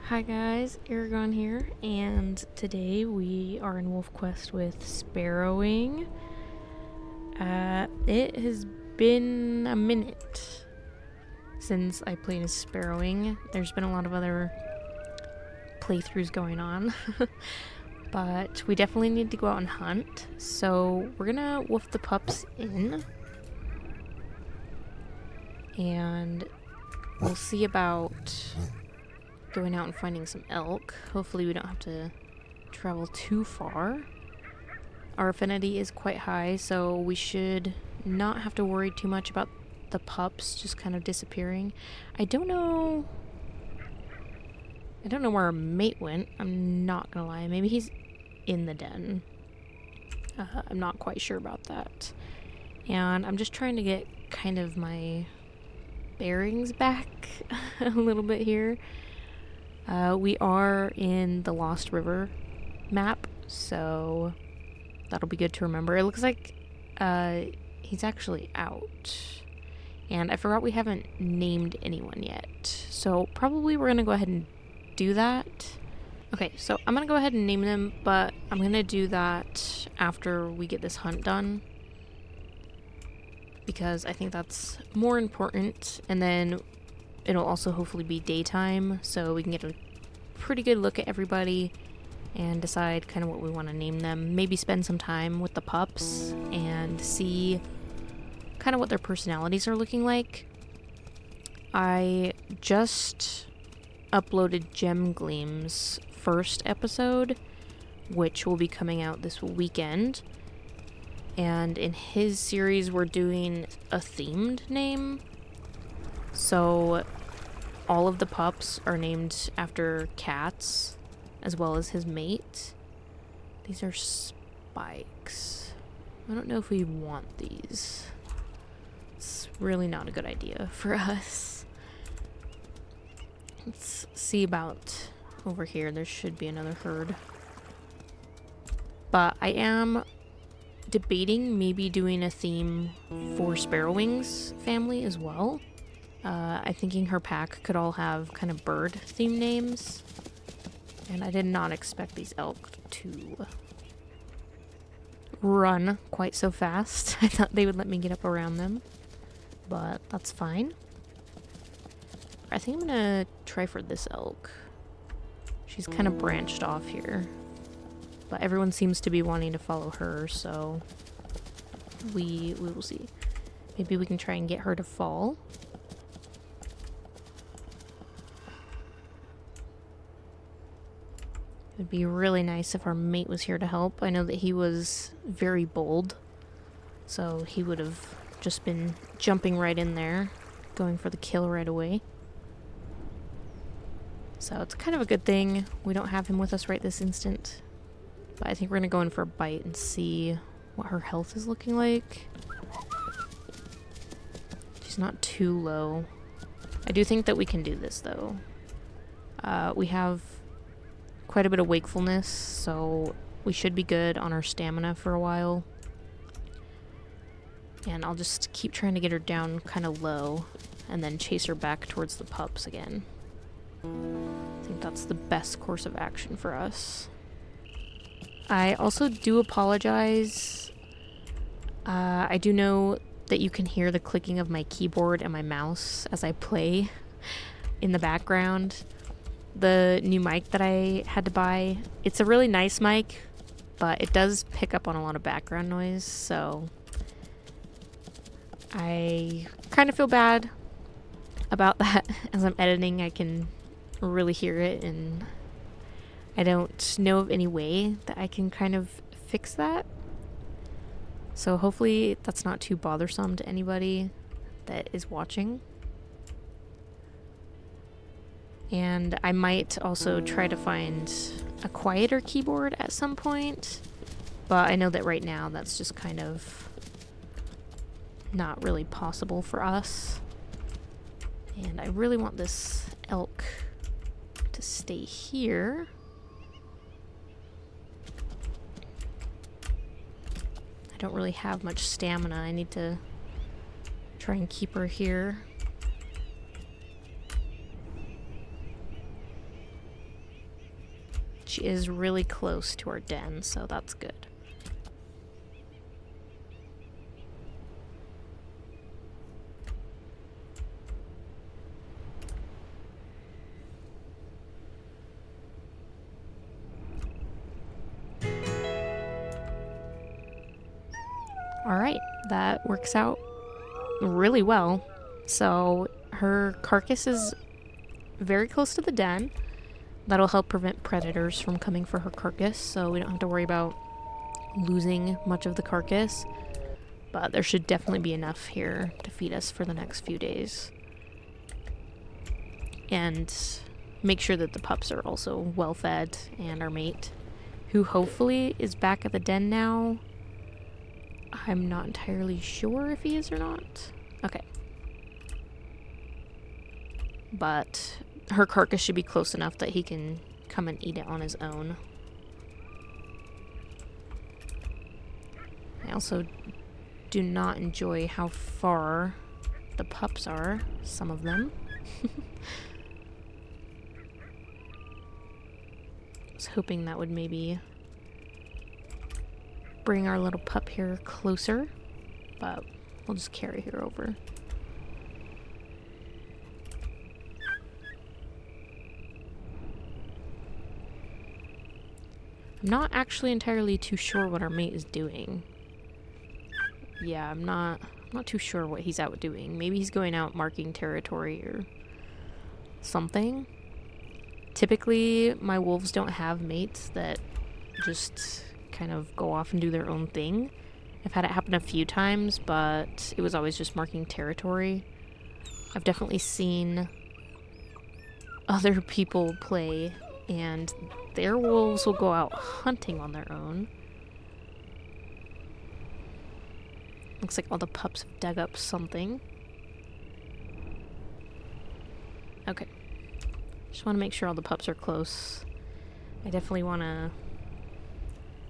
Hi guys, Aragon here, and today we are in WolfQuest with SparrowWing. It has been a minute since I played as SparrowWing. There's been a lot of other playthroughs going on, but we definitely need to go out and hunt, so we're gonna wolf the pups in, and we'll see about going out and finding some elk. Hopefully we don't have to travel too far. Our affinity is quite high, so we should not have to worry too much about the pups just kind of disappearing. I don't know where our mate went. I'm not gonna lie. Maybe he's in the den. I'm not quite sure about that. And I'm just trying to get kind of my bearings back a little bit here. We are in the Lost River map, so that'll be good to remember. It looks like he's actually out. And I forgot we haven't named anyone yet. So probably we're going to go ahead and do that. Okay, so I'm going to go ahead and name them, but I'm going to do that after we get this hunt done, because I think that's more important. And then it'll also hopefully be daytime, so we can get a pretty good look at everybody and decide kind of what we want to name them. Maybe spend some time with the pups and see kind of what their personalities are looking like. I just uploaded Gem Gleam's first episode, which will be coming out this weekend. And in his series, we're doing a themed name. So all of the pups are named after cats, as well as his mate. These are spikes. I don't know if we want these. It's really not a good idea for us. Let's see about over here. There should be another herd. But I am debating maybe doing a theme for SparrowWing's family as well. I'm thinking her pack could all have kind of bird theme names. And I did not expect these elk to run quite so fast. I thought they would let me get up around them, but that's fine. I think I'm gonna try for this elk. She's kind of branched off here, but everyone seems to be wanting to follow her, so we will see. Maybe we can try and get her to fall. It would be really nice if our mate was here to help. I know that he was very bold, so he would have just been jumping right in there, going for the kill right away. So it's kind of a good thing we don't have him with us right this instant. But I think we're going to go in for a bite and see what her health is looking like. She's not too low. I do think that we can do this, though. We have quite a bit of wakefulness, so we should be good on our stamina for a while. And I'll just keep trying to get her down kind of low and then chase her back towards the pups again. I think that's the best course of action for us. I also do apologize. I do know that you can hear the clicking of my keyboard and my mouse as I play in the background. The new mic that I had to buy, it's a really nice mic, but it does pick up on a lot of background noise, so I kind of feel bad about that. As I'm editing, I can really hear it, and I don't know of any way that I can kind of fix that. So hopefully that's not too bothersome to anybody that is watching. And I might also try to find a quieter keyboard at some point, but I know that right now that's just kind of not really possible for us. And I really want this elk to stay here. I don't really have much stamina. I need to try and keep her here. She is really close to our den, so that's good. Alright, that works out really well. So her carcass is very close to the den. That'll help prevent predators from coming for her carcass, so we don't have to worry about losing much of the carcass. But there should definitely be enough here to feed us for the next few days. And make sure that the pups are also well fed, and our mate, who hopefully is back at the den now. I'm not entirely sure if he is or not. Okay. But her carcass should be close enough that he can come and eat it on his own. I also do not enjoy how far the pups are, some of them. I was hoping that would maybe bring our little pup here closer, but we'll just carry her over. I'm not actually entirely too sure what our mate is doing. Yeah, I'm not too sure what he's out doing. Maybe he's going out marking territory or something. Typically, my wolves don't have mates that just kind of go off and do their own thing. I've had it happen a few times, but it was always just marking territory. I've definitely seen other people play, and their wolves will go out hunting on their own. Looks like all the pups have dug up something. Okay. Just want to make sure all the pups are close. I definitely want to...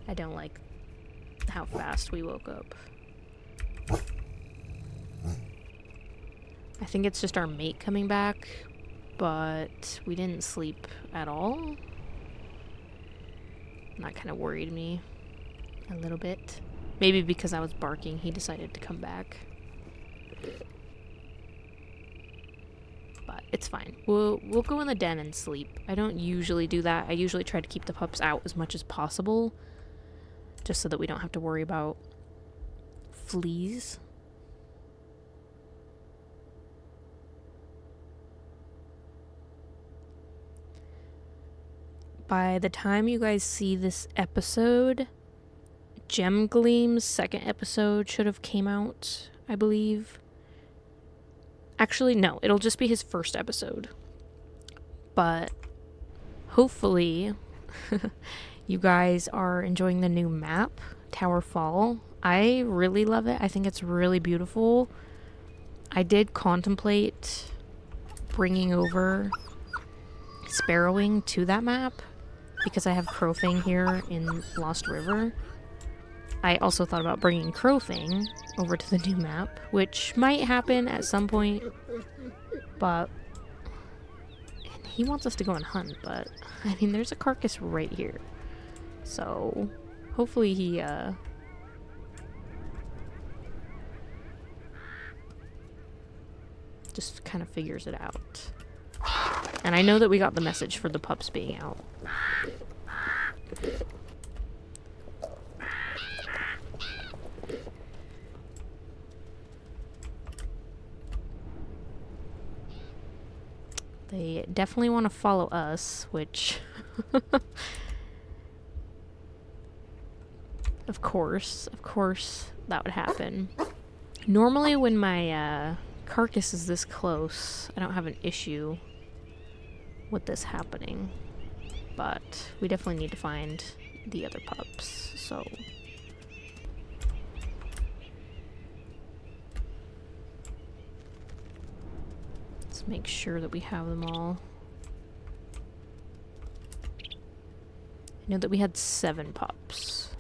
I don't like how fast we woke up. I think it's just our mate coming back, but we didn't sleep at all. And that kind of worried me a little bit. Maybe because I was barking, he decided to come back. But it's fine. We'll go in the den and sleep. I don't usually do that. I usually try to keep the pups out as much as possible, just so that we don't have to worry about fleas. By the time you guys see this episode, Gem Gleam's second episode should have came out, I believe. Actually, no, it'll just be his first episode. But hopefully you guys are enjoying the new map, Tower Fall. I really love it. I think it's really beautiful. I did contemplate bringing over SparrowWing to that map because I have Crowfang here in Lost River. I also thought about bringing Crowfang over to the new map, which might happen at some point, but he wants us to go and hunt, but I mean, there's a carcass right here, so hopefully he just kind of figures it out. And I know that we got the message for the pups being out. They definitely want to follow us, which of course that would happen. Normally when my carcass is this close, I don't have an issue with this happening, but we definitely need to find the other pups, so let's make sure that we have them all. I know that we had 7 pups,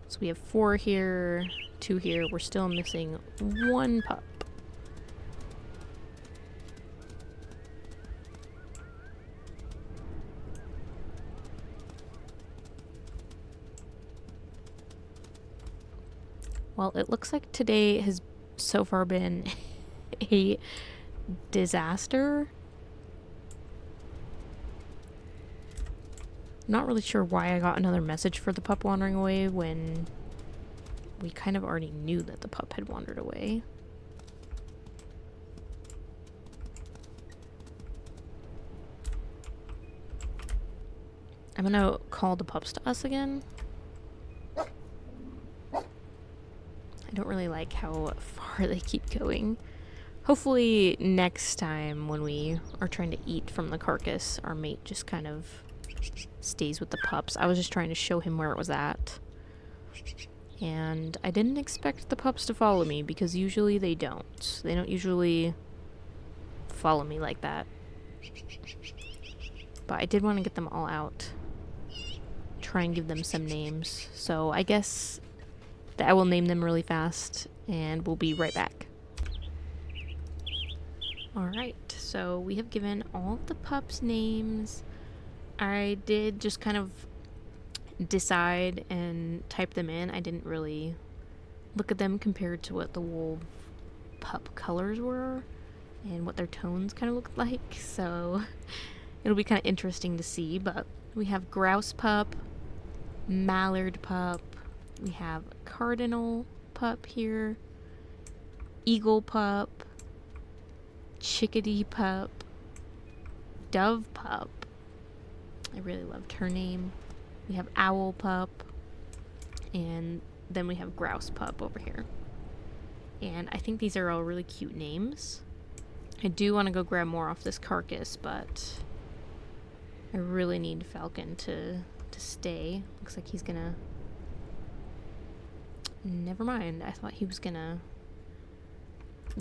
so we have 4 here, 2 here. We're still missing 1 pup. Well, it looks like today has so far been a disaster. Not really sure why I got another message for the pup wandering away when we kind of already knew that the pup had wandered away. I'm gonna call the pups to us again. I don't really like how far they keep going. Hopefully next time when we are trying to eat from the carcass, our mate just kind of stays with the pups. I was just trying to show him where it was at. And I didn't expect the pups to follow me because usually they don't. They don't usually follow me like that. But I did want to get them all out. Try and give them some names. So I guess that I will name them really fast and we'll be right back. Alright, so we have given all of the pups names. I did just kind of decide and type them in. I didn't really look at them compared to what the wolf pup colors were and what their tones kind of looked like, so it'll be kind of interesting to see. But we have grouse pup, mallard pup, we have cardinal pup here, eagle pup, chickadee pup, dove pup. I really loved her name. We have owl pup, and then we have grouse pup over here. And I think these are all really cute names. I do want to go grab more off this carcass, but I really need Falcon to stay. Looks like he's gonna... Never mind. I thought he was gonna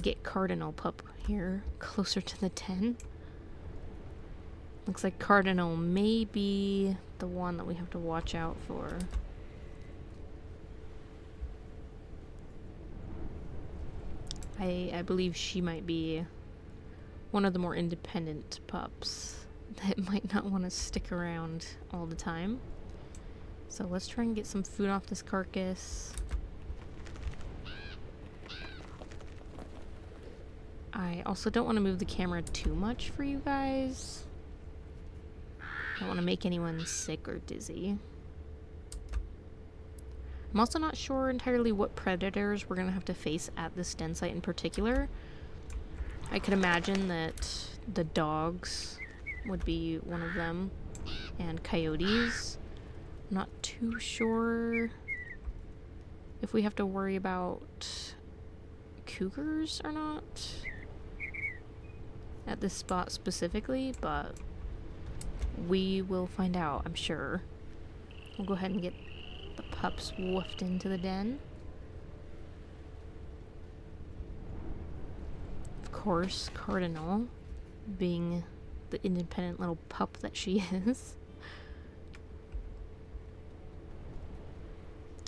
get Cardinal pup here closer to the 10. Looks like Cardinal may be the one that we have to watch out for. I believe she might be one of the more independent pups that might not want to stick around all the time. So let's try and get some food off this carcass. I also don't want to move the camera too much for you guys. I don't want to make anyone sick or dizzy. I'm also not sure entirely what predators we're going to have to face at this den site in particular. I could imagine that the dogs would be one of them, and coyotes. I'm not too sure if we have to worry about cougars or not at this spot specifically, but we will find out, I'm sure. We'll go ahead and get the pups woofed into the den. Of course, Cardinal, being the independent little pup that she is.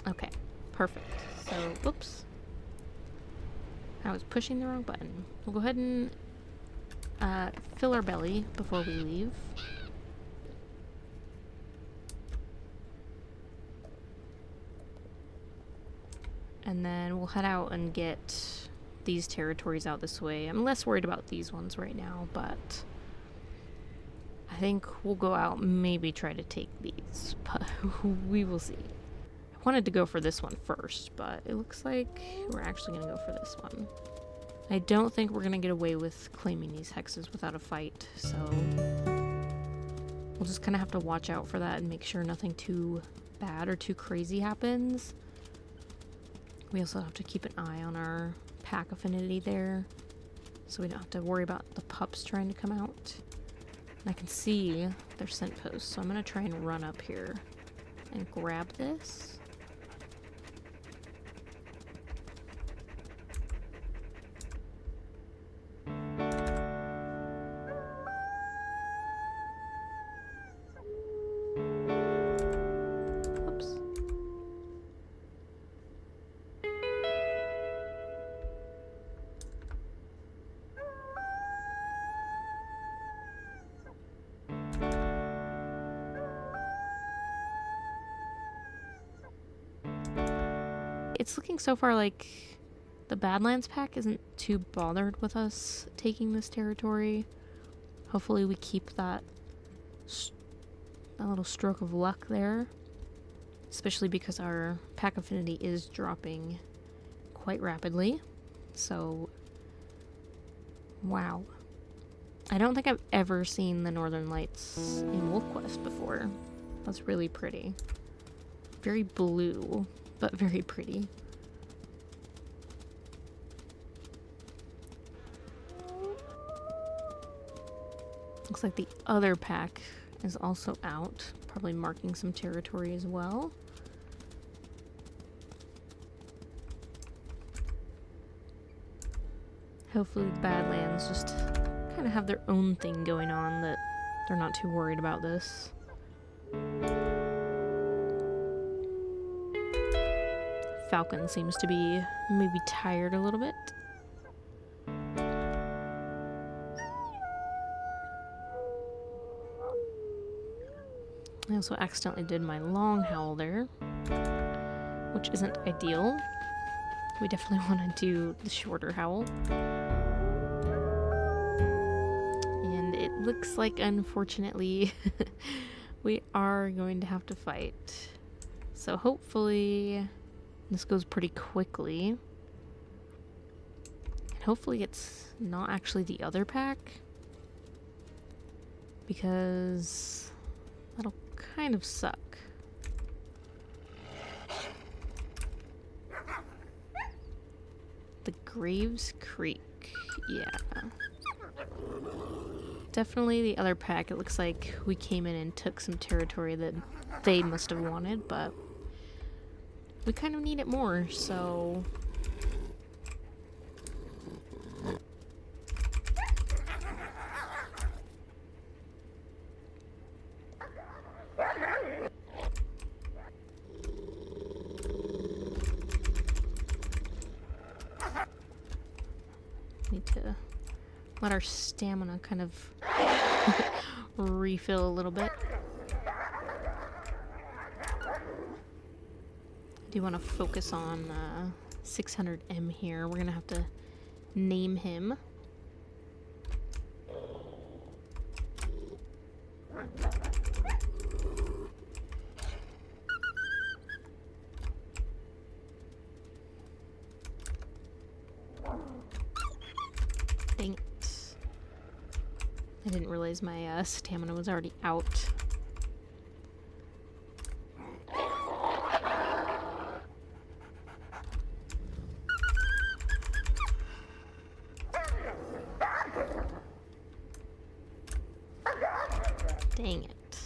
Okay, perfect. So, whoops. I was pushing the wrong button. We'll go ahead and fill our belly before we leave. And then we'll head out and get these territories out this way. I'm less worried about these ones right now, but I think we'll go out and maybe try to take these, but we will see. I wanted to go for this one first, but it looks like we're actually going to go for this one. I don't think we're going to get away with claiming these hexes without a fight, so we'll just kind of have to watch out for that and make sure nothing too bad or too crazy happens. We also have to keep an eye on our pack affinity there, so we don't have to worry about the pups trying to come out. And I can see their scent posts, so I'm going to try and run up here and grab this. it's looking so far like the Badlands pack isn't too bothered with us taking this territory. Hopefully we keep that little stroke of luck there. Especially because our pack affinity is dropping quite rapidly. So, wow. I don't think I've ever seen the Northern Lights in WolfQuest before. That's really pretty. Very blue, but very pretty. Looks like the other pack is also out, probably marking some territory as well. Hopefully the Badlands just kind of have their own thing going on, that they're not too worried about this. Falcon seems to be maybe tired a little bit. I also accidentally did my long howl there, which isn't ideal. We definitely want to do the shorter howl. And it looks like, unfortunately, we are going to have to fight. So hopefully this goes pretty quickly. And hopefully it's not actually the other pack, because that'll kind of suck. The Graves Creek, yeah. Definitely the other pack. It looks like we came in and took some territory that they must have wanted, but we kind of need it more, so... Need to let our stamina kind of refill a little bit. I do want to focus on 600M here. We're gonna have to name him. Dang it. I didn't realize my stamina was already out. Dang it.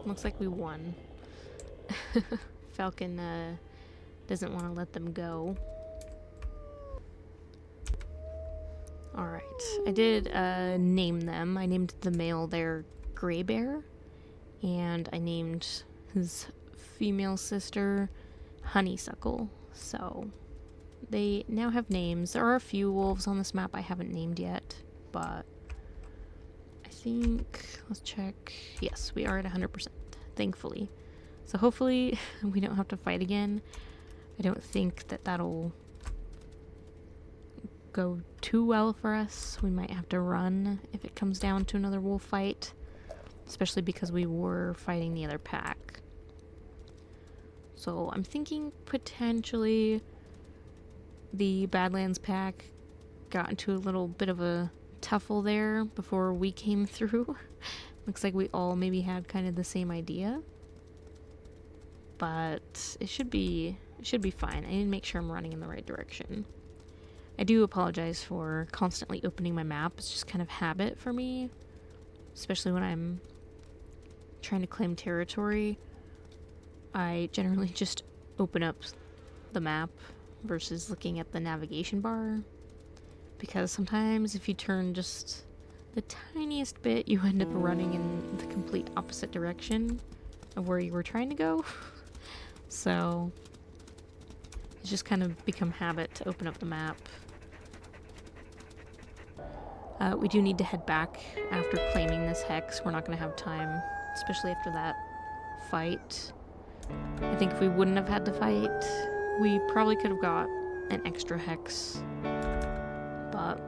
Looks like we won. Falcon doesn't want to let them go. Alright, I did name them. I named the male there Gray Bear, and I named his female sister Honeysuckle. So they now have names. There are a few wolves on this map I haven't named yet, but I think, let's check. Yes, we are at 100%, thankfully. So hopefully we don't have to fight again. I don't think that that'll go too well for us. We might have to run if it comes down to another wolf fight, especially because we were fighting the other pack. So I'm thinking potentially the Badlands pack got into a little bit of a tuffle there before we came through. Looks like we all maybe had kind of the same idea, but it should be fine. I need to make sure I'm running in the right direction. I do apologize for constantly opening my map. It's just kind of habit for me, especially when I'm trying to claim territory. I generally just open up the map versus looking at the navigation bar, because sometimes if you turn just the tiniest bit, you end up running in the complete opposite direction of where you were trying to go. So it's just kind of become habit to open up the map. We do need to head back after claiming this hex. We're not going to have time, especially after that fight. I think if we wouldn't have had to fight, we probably could have got an extra hex. But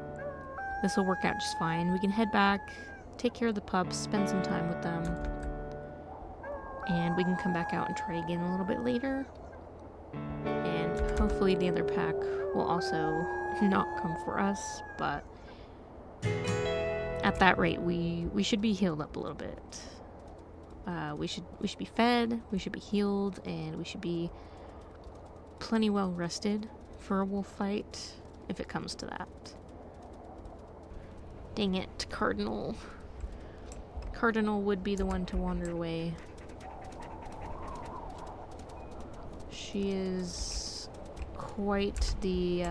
this will work out just fine. We can head back, take care of the pups, spend some time with them, and we can come back out and try again a little bit later. And hopefully the other pack will also not come for us, but at that rate we should be healed up a little bit. We should be fed, we should be healed, and we should be plenty well rested for a wolf fight if it comes to that. Dang it, Cardinal. Cardinal would be the one to wander away. She is quite the,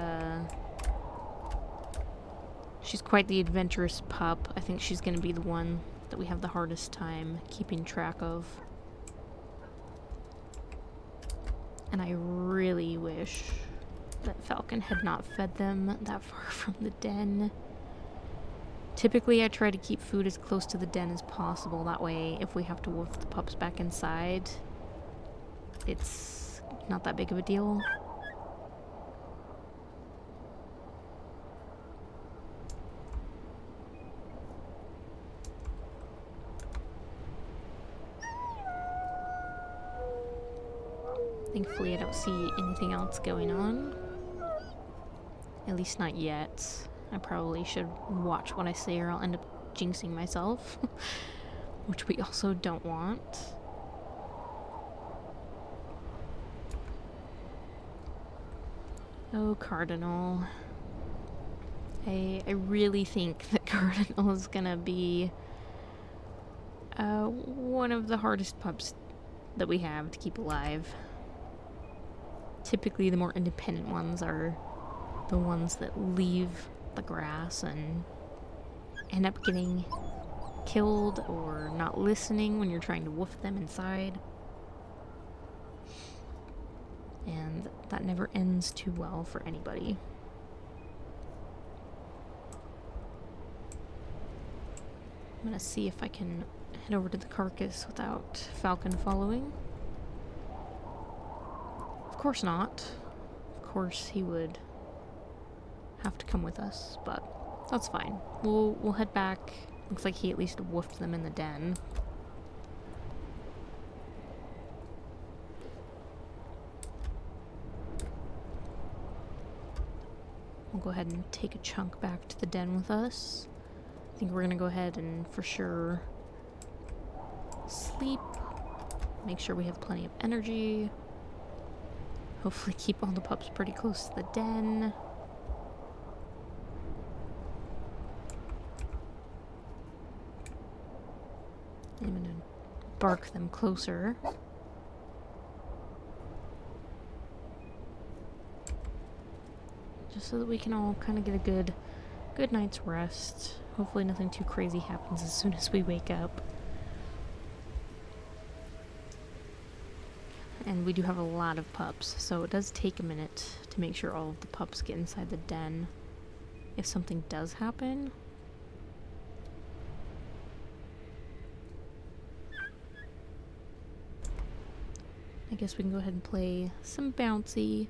she's quite the adventurous pup. I think she's gonna be the one that we have the hardest time keeping track of. And I really wish that Falcon had not fed them that far from the den. Typically, I try to keep food as close to the den as possible. That way, if we have to wolf the pups back inside, it's not that big of a deal. Thankfully, I don't see anything else going on. At least not yet. I probably should watch what I say or I'll end up jinxing myself. Which we also don't want. Oh, Cardinal. I really think that Cardinal is gonna be one of the hardest pups that we have to keep alive. Typically, the more independent ones are the ones that leave the grass and end up getting killed or not listening when you're trying to wolf them inside. And that never ends too well for anybody. I'm gonna see if I can head over to the carcass without Falcon following. Of course not. Of course he would have to come with us, but that's fine. We'll head back. Looks like he at least woofed them in the den. We'll go ahead and take a chunk back to the den with us. I think we're gonna go ahead and for sure sleep. Make sure we have plenty of energy. Hopefully keep all the pups pretty close to the den. I'm gonna bark them closer. Just so that we can all kind of get a good night's rest. Hopefully nothing too crazy happens as soon as we wake up. And we do have a lot of pups, so it does take a minute to make sure all of the pups get inside the den if something does happen. I guess we can go ahead and play some bouncy.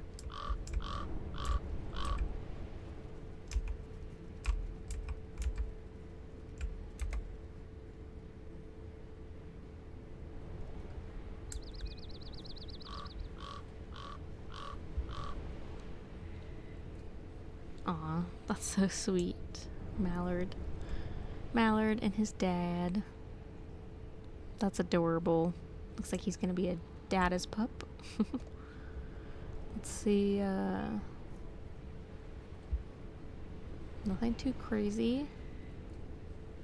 Aw, that's so sweet. Mallard. Mallard and his dad. That's adorable. Looks like he's gonna be a dadda's pup. Let's see, nothing too crazy.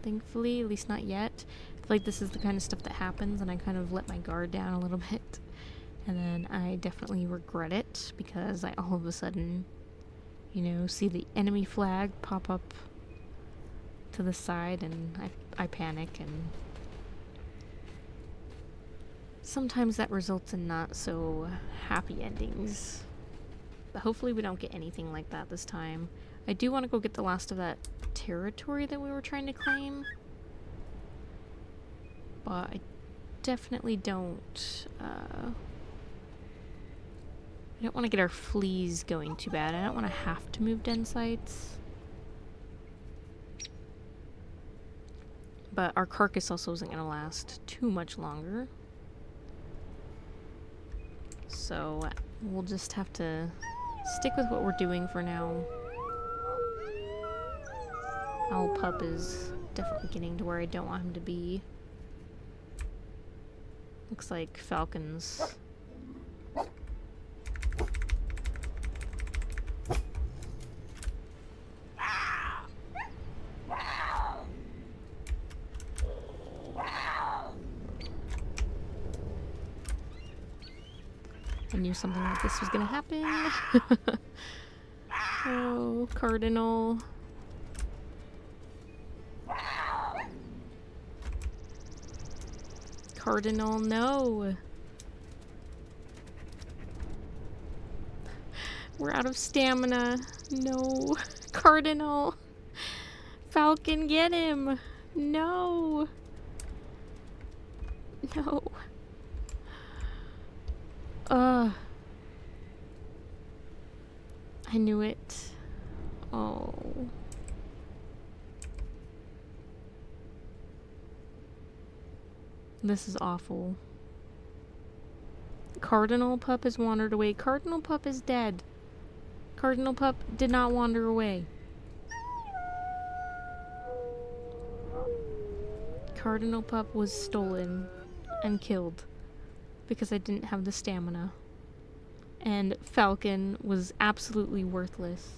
Thankfully, at least not yet. I feel like this is the kind of stuff that happens and I kind of let my guard down a little bit. And then I definitely regret it because I all of a sudden, you know, see the enemy flag pop up to the side and I panic, and sometimes that results in not so happy endings. But hopefully we don't get anything like that this time. I do want to go get the last of that territory that we were trying to claim. But I definitely don't I don't want to get our fleas going too bad. I don't want to have to move den sites. But our carcass also isn't going to last too much longer. So we'll just have to stick with what we're doing for now. Owl pup is definitely getting to where I don't want him to be. Looks like Falcon's. I knew something like this was gonna happen. Oh, Cardinal. Cardinal, no. We're out of stamina. No. Cardinal. Falcon, get him. No. No. I knew it. Oh. This is awful. Cardinal pup has wandered away. Cardinal pup is dead. Cardinal pup did not wander away. Cardinal pup was stolen and killed because I didn't have the stamina. And Falcon was absolutely worthless.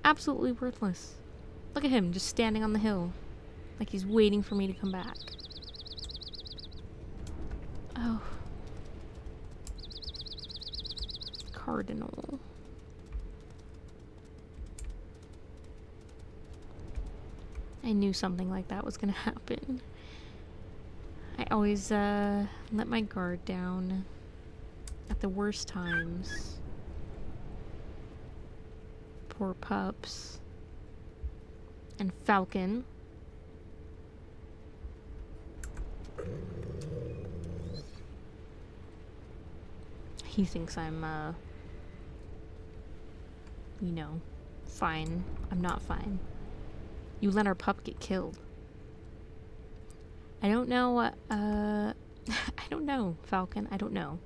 Absolutely worthless. Look at him just standing on the hill like he's waiting for me to come back. Oh. Cardinal. I knew something like that was gonna happen. I always let my guard down at the worst times. Poor pups. And Falcon. He thinks I'm, you know, fine. I'm not fine. You let our pup get killed. I don't know, I don't know, Falcon. I don't know.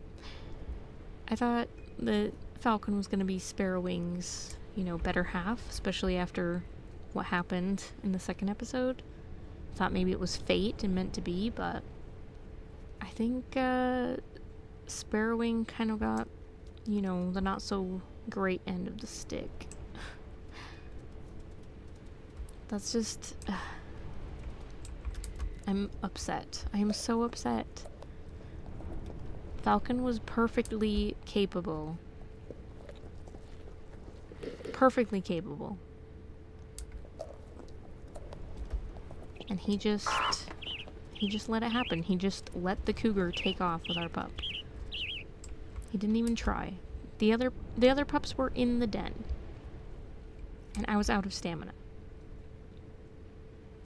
I thought the Falcon was gonna be SparrowWing's, you know, better half, especially after what happened in the second episode. Thought maybe it was fate and meant to be, but I think, SparrowWing kind of got, you know, the not so great end of the stick. That's just... I'm upset. I am so upset. Falcon was perfectly capable. Perfectly capable. And he just let it happen. He just let the cougar take off with our pup. He didn't even try. The other pups were in the den. And I was out of stamina.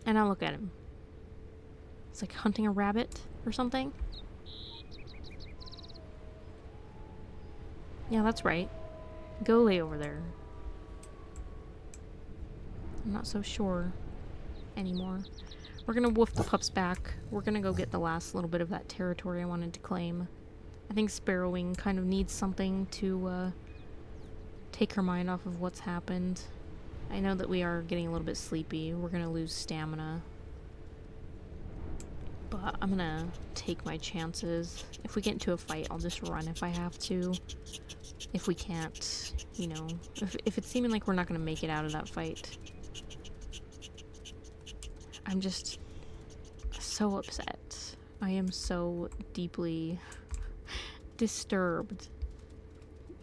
And now look at him. It's like hunting a rabbit or something. Yeah, that's right. Go lay over there. I'm not so sure anymore. We're gonna wolf the pups back. We're gonna go get the last little bit of that territory I wanted to claim. I think SparrowWing kind of needs something to take her mind off of what's happened. I know that we are getting a little bit sleepy. We're gonna lose stamina. But I'm gonna take my chances. If we get into a fight, I'll just run if I have to. If we can't, you know, if it's seeming like we're not gonna make it out of that fight. I'm just so upset. I am so deeply disturbed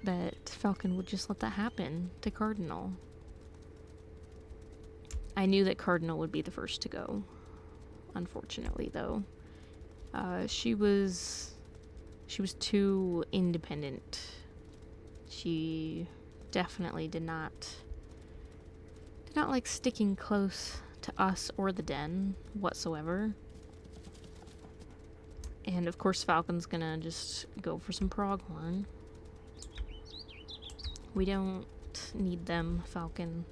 that Falcon would just let that happen to Cardinal. I knew that Cardinal would be the first to go. Unfortunately, though. She was too independent. She definitely did not like sticking close to us or the den whatsoever. And of course Falcon's gonna just go for some pronghorn. We don't need them, Falcon.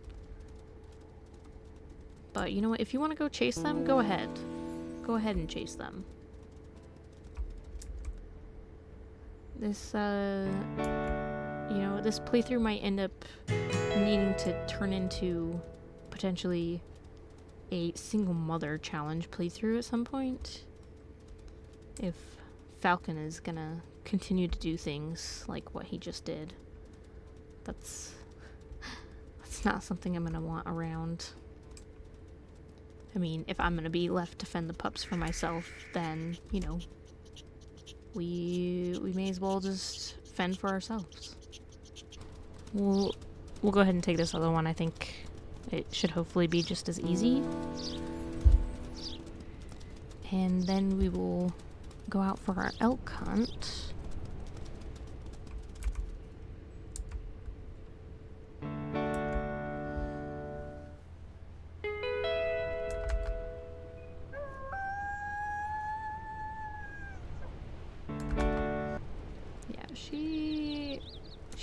But you know what? If you want to go chase them, go ahead. Go ahead and chase them. This, you know, this playthrough might end up needing to turn into potentially a single mother challenge playthrough at some point. If Falcon is gonna continue to do things like what he just did. That's not something I'm gonna want around. I mean, if I'm gonna be left to fend the pups for myself, then, you know, we may as well just fend for ourselves. We'll go ahead and take this other one. I think it should hopefully be just as easy. And then we will go out for our elk hunt.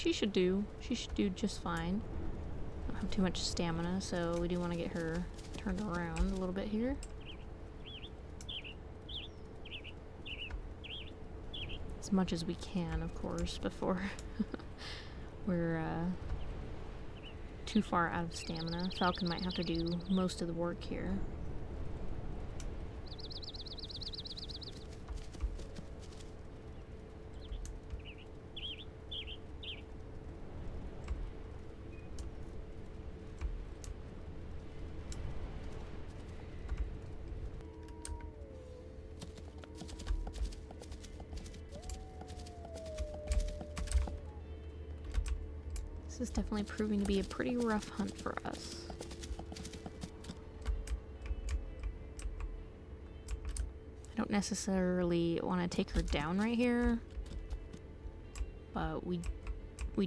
She should do just fine. Don't have too much stamina, so we do want to get her turned around a little bit here. As much as we can, of course, before we're too far out of stamina. Falcon might have to do most of the work here. This is definitely proving to be a pretty rough hunt for us. I don't necessarily want to take her down right here, but we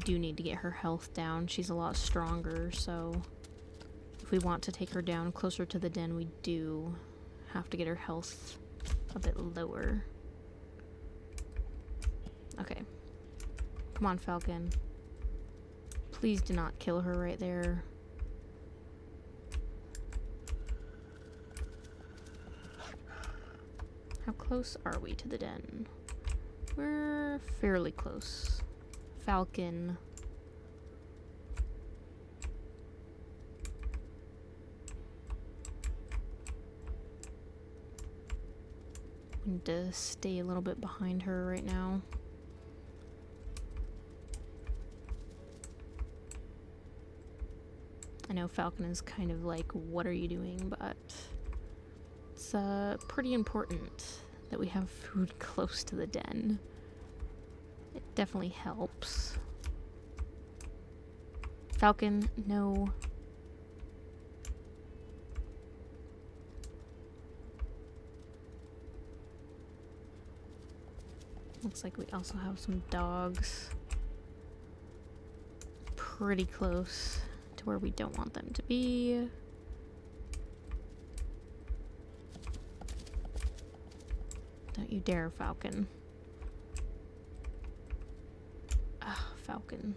do need to get her health down. She's a lot stronger, so if we want to take her down closer to the den, we do have to get her health a bit lower. Okay. Come on, Falcon. Please do not kill her right there. How close are we to the den? We're fairly close. Falcon. We need to stay a little bit behind her right now. I know Falcon is kind of like, what are you doing? But it's pretty important that we have food close to the den. It definitely helps. Falcon, no. Looks like we also have some dogs pretty close to where we don't want them to be. Don't you dare, Falcon. Ah, Falcon.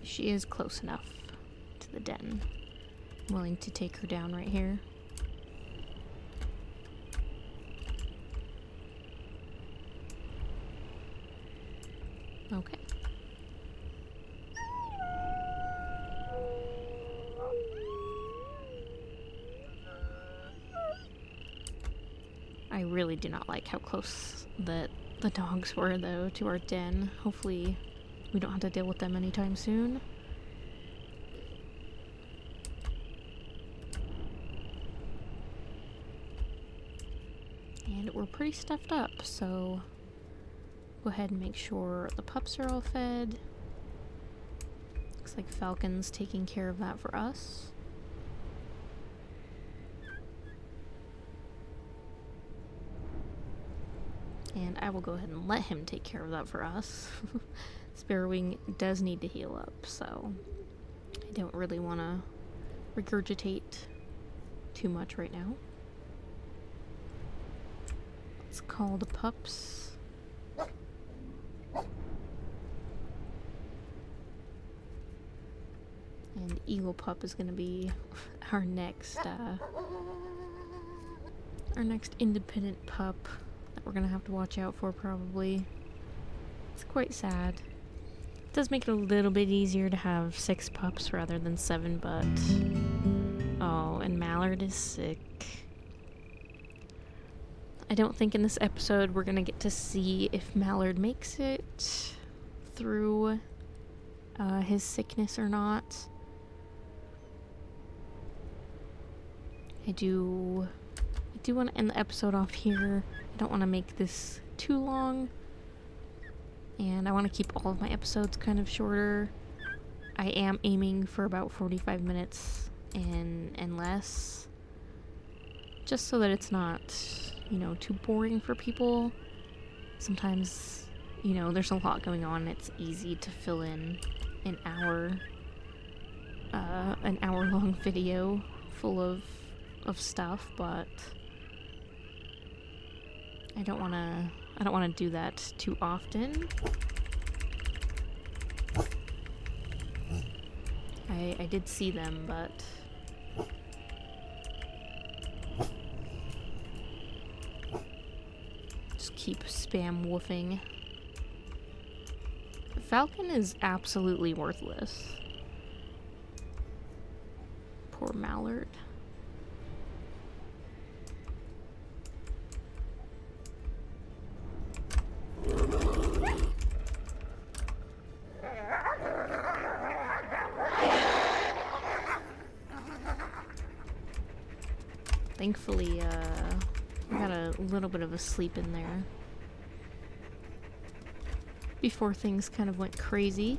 She is close enough to the den. I'm willing to take her down right here. Okay. I really do not like how close the dogs were, though, to our den. Hopefully we don't have to deal with them anytime soon. And we're pretty stuffed up, so go ahead and make sure the pups are all fed. Looks like Falcon's taking care of that for us. And I will go ahead and let him take care of that for us. SparrowWing does need to heal up, so I don't really want to regurgitate too much right now. Let's call the pups. And Eagle Pup is going to be our next independent pup that we're going to have to watch out for probably. It's quite sad. It does make it a little bit easier to have 6 pups rather than 7, but... Oh, and Mallard is sick. I don't think in this episode we're going to get to see if Mallard makes it through his sickness or not. I do want to end the episode off here. I don't want to make this too long. And I want to keep all of my episodes kind of shorter. I am aiming for about 45 minutes and less. Just so that it's not, you know, too boring for people. Sometimes, you know, there's a lot going on. It's easy to fill in an hour-long video full of stuff, but I don't want to do that too often. I did see them, but just keep spam woofing. Falcon is absolutely worthless. Poor Mallard. Thankfully, we got a little bit of a sleep in there before things kind of went crazy.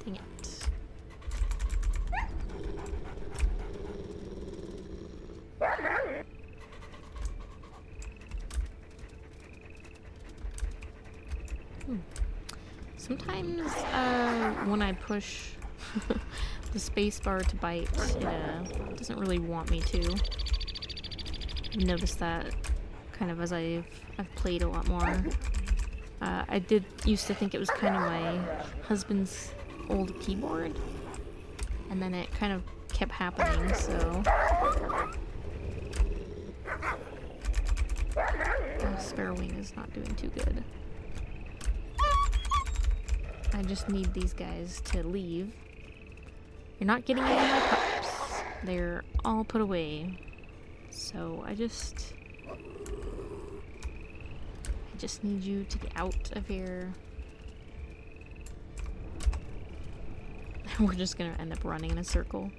Dang it. Sometimes when I push the spacebar to bite, it doesn't really want me to. I've noticed that kind of as I've played a lot more. I did used to think it was kind of my husband's old keyboard, and then it kind of kept happening, so... SparrowWing is not doing too good. I just need these guys to leave. You're not getting any of my pups. They're all put away. So I just need you to get out of here. We're just gonna end up running in a circle.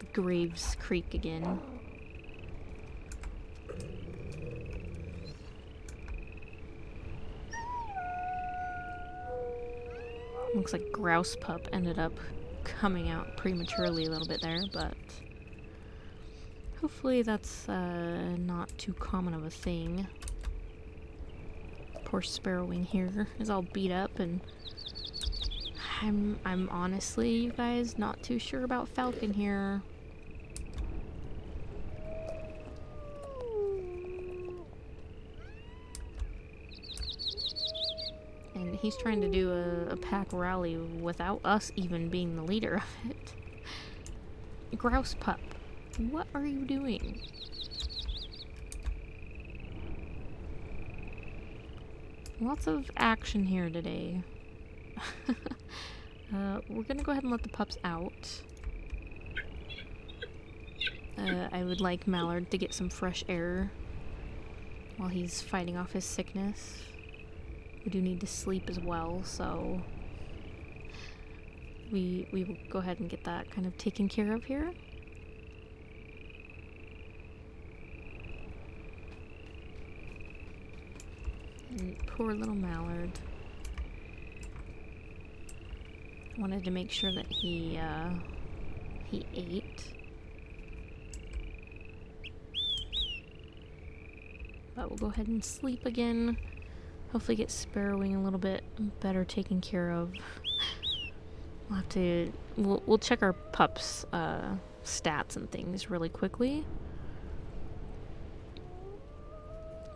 The graves creak again. Looks like Grouse Pup ended up coming out prematurely a little bit there, but hopefully that's not too common of a thing. Poor SparrowWing here is all beat up, and I'm honestly, you guys, not too sure about Falcon here. And he's trying to do a pack rally without us even being the leader of it. Grouse Pup, what are you doing? Lots of action here today. We're gonna go ahead and let the pups out. I would like Mallard to get some fresh air while he's fighting off his sickness. We do need to sleep as well, so we will go ahead and get that kind of taken care of here. Poor little mallard. Wanted to make sure that he ate. But we'll go ahead and sleep again. Hopefully get SparrowWing a little bit better taken care of. We'll have to... We'll check our pup's stats and things really quickly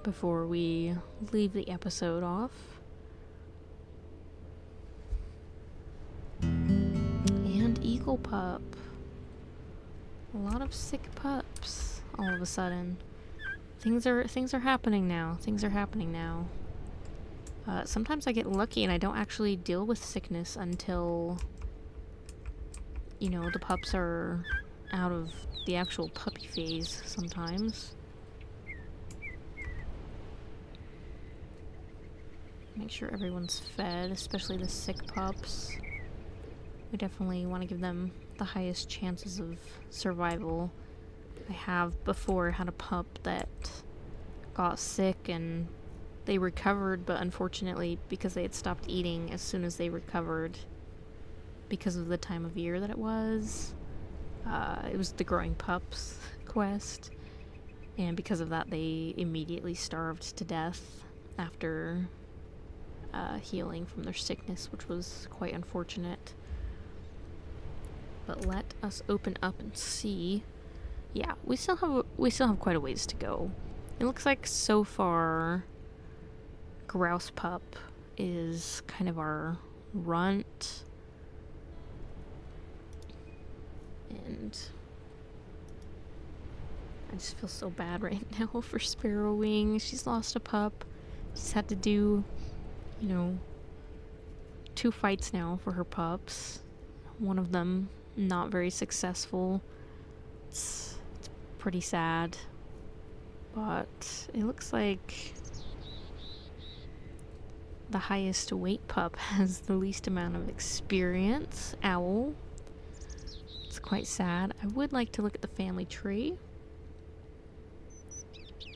before we leave the episode off. And Eagle Pup. A lot of sick pups all of a sudden. Things are happening now. Things are happening now. Sometimes I get lucky and I don't actually deal with sickness until, you know, the pups are out of the actual puppy phase sometimes. Make sure everyone's fed, especially the sick pups. We definitely want to give them the highest chances of survival. I have before had a pup that got sick and they recovered, but unfortunately because they had stopped eating as soon as they recovered because of the time of year that it was the growing pups quest, and because of that they immediately starved to death after healing from their sickness, which was quite unfortunate. But let us open up and see. Yeah, we still have quite a ways to go. It looks like so far Grouse Pup is kind of our runt. And I just feel so bad right now for SparrowWing. She's lost a pup. She's had to do, you know, 2 fights now for her pups. One of them not very successful. It's pretty sad. But it looks like the highest weight pup has the least amount of experience. Owl. It's quite sad. I would like to look at the family tree.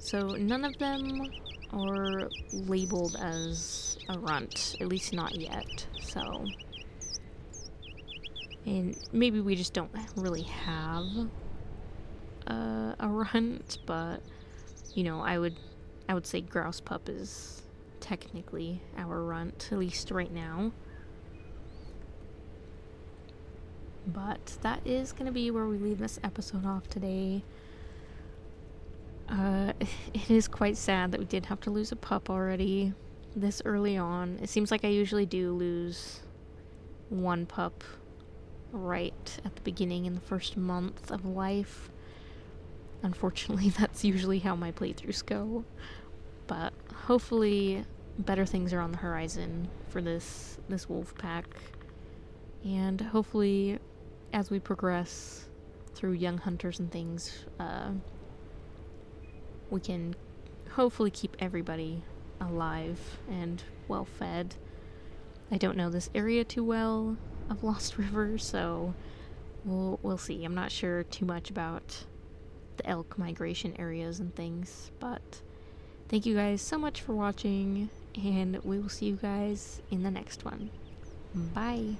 So none of them are labeled as a runt, at least not yet. So, and maybe we just don't really have a runt, but you know, I would say Grouse Pup is technically our runt, at least right now. But that is going to be where we leave this episode off today. It is quite sad that we did have to lose a pup already this early on. It seems like I usually do lose one pup right at the beginning in the first month of life. Unfortunately, that's usually how my playthroughs go. But hopefully better things are on the horizon for this wolf pack. And hopefully as we progress through young hunters and things, we can hopefully keep everybody alive and well fed. I don't know this area too well of Lost River, so we'll see. I'm not sure too much about the elk migration areas and things, but thank you guys so much for watching, and we will see you guys in the next one. Bye!